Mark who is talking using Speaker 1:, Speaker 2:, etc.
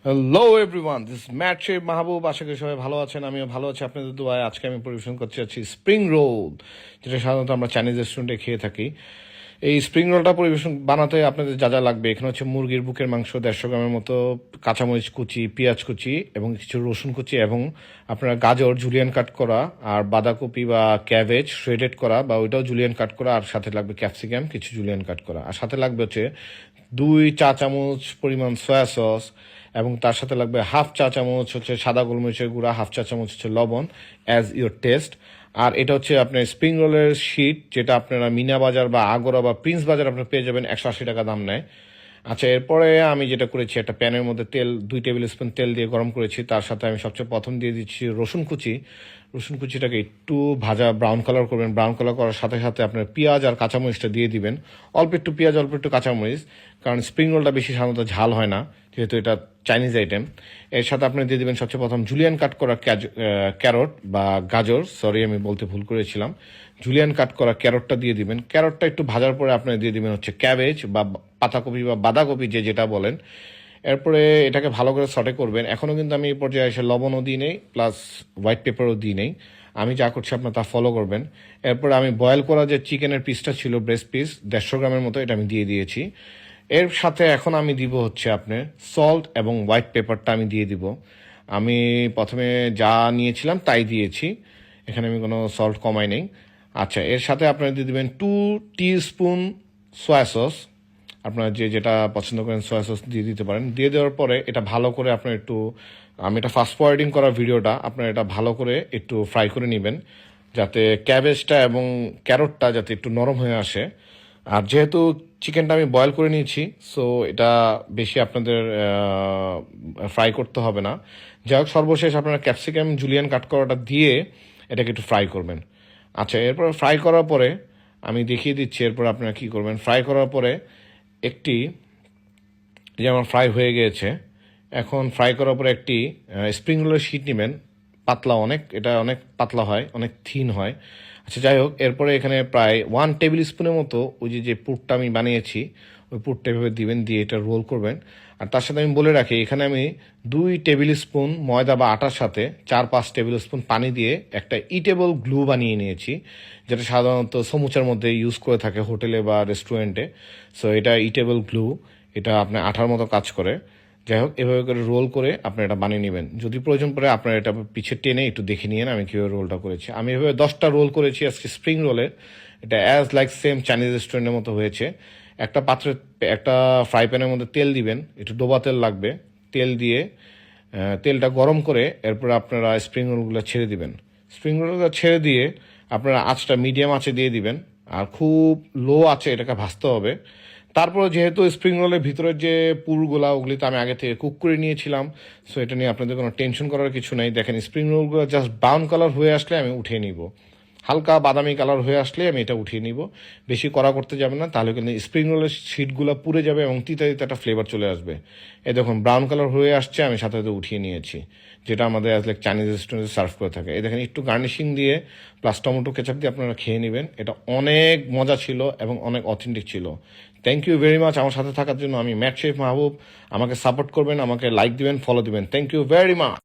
Speaker 1: Hello everyone, this ম্যাট chef Mahbub. আশা করি সবাই ভালো আছেন, আমিও ভালো আছি আপনাদের দোয়ায়। আজকে আমি পরিবেশন করতে যাচ্ছি স্প্রিং রোল, যেটা সাধারণত আমরা চাইনিজ রেস্টুরেন্টে খেয়ে থাকি। এই স্প্রিং রোলটা পরিবেশন বানাতে আপনাদের যা যা লাগবে, এখানে হচ্ছে মুরগির বুকের মাংস 150 গ্রামের মতো, কাঁচামরিচ কুচি, পেঁয়াজ কুচি এবং কিছু রসুন কুচি, এবং আপনারা গাজর জুলিয়ান কাট করা, আর বাঁধাকপি বা ক্যাবেজ শ্রেডেড করা বা ওইটাও জুলিয়ান কাট করা, আর সাথে লাগবে ক্যাপসিকাম কিছু জুলিয়ান কাট করা, আর সাথে লাগবে হচ্ছে 2 চা চামচ পরিমাণ সয়া সস, এবং তার সাথে লাগবে হাফ চা চামচ হচ্ছে সাদা গোলমরিচের গুঁড়া, হাফ চা চামচ হচ্ছে লবণ, অ্যাজ ইউর টেস্ট। আর এটা হচ্ছে আপনার স্প্রিং রোলের শিট, যেটা আপনারা মিনা বাজার বা আগোরা বা প্রিন্স বাজার আপনার পেয়ে যাবেন, 180 টাকা দাম নেয়। আচ্ছা, এরপরে আমি যেটা করেছি, একটা প্যানের মধ্যে 2 টেবিল স্পুন তেল দিয়ে গরম করেছি। তার সাথে আমি সবচেয়ে প্রথম দিয়ে দিচ্ছি রসুন কুচি। রসুন কুচিটাকে একটু ভাজা ব্রাউন কালার করবেন। ব্রাউন কালার করার সাথে সাথে আপনার পেঁয়াজ আর কাঁচামরিচটা দিয়ে দিবেন। অল্প একটু পেঁয়াজ, অল্প একটু কাঁচামরিচ, কারণ স্প্রিং রোলটা বেশি সাধারণত ঝাল হয় না, যেহেতু এটা চাইনিজ আইটেম। এর সাথে আপনি দিয়ে দিবেন সবচেয়ে প্রথম জুলিয়ান কাট করা ক্যারট বা গাজর, সরি আমি বলতে ভুল করেছিলাম, জুলিয়ান কাট করা ক্যারটটা দিয়ে দিবেন। ক্যারটটা একটু ভাজার পরে আপনি দিয়ে দিবেন হচ্ছে ক্যাবেজ বা পাতাকপি বা বাঁধাকপি, যে যেটা বলেন। এরপরে এটাকে ভালো করে সটে করবেন। এখনও কিন্তু আমি এই পর্যায়ে এসে লবণও দিই নেই, প্লাস হোয়াইট পেপারও দিই নেই। আমি যা করছি আপনার তা ফলো করবেন। এরপরে আমি বয়েল করা যে চিকেনের পিসটা ছিল, ব্রেস্ট পিস 150 গ্রামের মতো, এটা আমি দিয়ে দিয়েছি। এর সাথে এখন আমি দিব হচ্ছে আপনার সল্ট এবং হোয়াইট পেপারটা আমি দিয়ে দিব। আমি প্রথমে যা নিয়েছিলাম তাই দিয়েছি, এখানে আমি কোনো সল্ট কমাই নেই। আচ্ছা, এর সাথে আপনারা দিয়ে দেবেন 2 টিস্পুন সয়া সস। আপনারা যে যেটা পছন্দ করেন সয়া সস দিয়ে দিতে পারেন। দিয়ে দেওয়ার পরে এটা ভালো করে আপনার একটু, আমি এটা ফাস্ট ফরওয়ার্ডিং করা ভিডিওটা, আপনারা এটা ভালো করে একটু ফ্রাই করে নেবেন, যাতে ক্যাবেজটা এবং ক্যারটটা যাতে একটু নরম হয়ে আসে। আর যেহেতু চিকেনটা আমি বয়েল করে নিয়েছি, সো এটা বেশি আপনাদের ফ্রাই করতে হবে না। যাই হোক, সর্বশেষ আপনারা ক্যাপসিকাম জুলিয়ান কাট করাটা দিয়ে এটাকে একটু ফ্রাই করবেন। আচ্ছা, এরপর ফ্রাই করার পরে আমি দেখিয়ে দিচ্ছি এরপর আপনারা কী করবেন। ফ্রাই করার পরে একটি, যে আমার ফ্রাই হয়ে গিয়েছে, এখন ফ্রাই করার পরে একটি স্প্রিং রোলের শিট নেবেন। পাতলা অনেক, এটা অনেক পাতলা হয়, অনেক থিন হয়। আচ্ছা, যাই হোক, এরপরে এখানে প্রায় 1 টেবিল স্পুনের মতো ওই যে পুরটা আমি বানিয়েছি, ওই পুরটা এভাবে দিবেন, দিয়ে এটা রোল করবেন। আর তার সাথে আমি বলে রাখি, এখানে আমি 2 টেবিল স্পুন ময়দা বা আটার সাথে 4-5 টেবিল স্পুন পানি দিয়ে একটা ইটেবল গ্লু বানিয়ে নিয়েছি, যেটা সাধারণত সমুচার মধ্যে ইউজ করে থাকে হোটেলে বা রেস্টুরেন্টে। সো এটা ইটেবল গ্লু, এটা আপনার আঠার মতো কাজ করে। যাই হোক, এভাবে করে রোল করে আপনি এটা বানিয়ে নেবেন। যদি প্রয়োজন পড়ে আপনার এটা পিছে টেনে একটু দেখে নিন আমি কীভাবে রোলটা করেছি। আমি এভাবে 10টা রোল করেছি আজকে স্প্রিং রোলের। এটা অ্যাজ লাইক সেম চাইনিজ রেস্টুরেন্টের মতো হয়েছে। একটা পাত্রে, একটা ফ্রাই প্যানের মধ্যে তেল দিবেন, একটু ডোবা তেল লাগবে। তেল দিয়ে তেলটা গরম করে এরপরে আপনারা স্প্রিং রোলগুলো ছেড়ে দিবেন। স্প্রিং রোলগুলো ছেড়ে দিয়ে আপনারা আঁচটা মিডিয়াম আঁচে দিয়ে দিবেন, আর খুব লো আঁচে এটাকে ভাজতে হবে। তারপরে যেহেতু স্প্রিং রোলের ভিতরের যে পুরগুলা, ওগুলি তো আমি আগে থেকে কুক করে নিয়েছিলাম, সো এটা নিয়ে আপনাদের কোনো টেনশন করার কিছু নেই। দেখেন, স্প্রিং রোলগুলো জাস্ট ব্রাউন কালার হয়ে আসলে আমি উঠিয়ে নিব, হালকা বাদামি কালার হয়ে আসলে আমি এটা উঠিয়ে নিব। বেশি কড়া করতে যাবে না, তাহলে কিন্তু স্প্রিং রোলের শিটগুলো পুড়ে যাবে এবং তিতা তিতা একটা ফ্লেভার চলে আসবে। এই দেখুন, ব্রাউন কালার হয়ে আসছে, আমি সাথে সাথে উঠিয়ে নিয়েছি, যেটা আমাদের অ্যাজ লাইক চাইনিজ রেস্টুরেন্টে সার্ভ করে থাকে। এই দেখেন, একটু গার্নিশিং দিয়ে প্লাস টমেটো কেচাপ দিয়ে আপনারা খেয়ে নেবেন। এটা অনেক মজা ছিল এবং অনেক অথেন্টিক ছিল। থ্যাংক ইউ ভেরি মাচ আমার সাথে থাকার জন্য। আমি ম্যাট শেফ মাহবুব। আমাকে সাপোর্ট করবেন, আমাকে লাইক দিবেন, ফলো দিবেন। Thank you very much.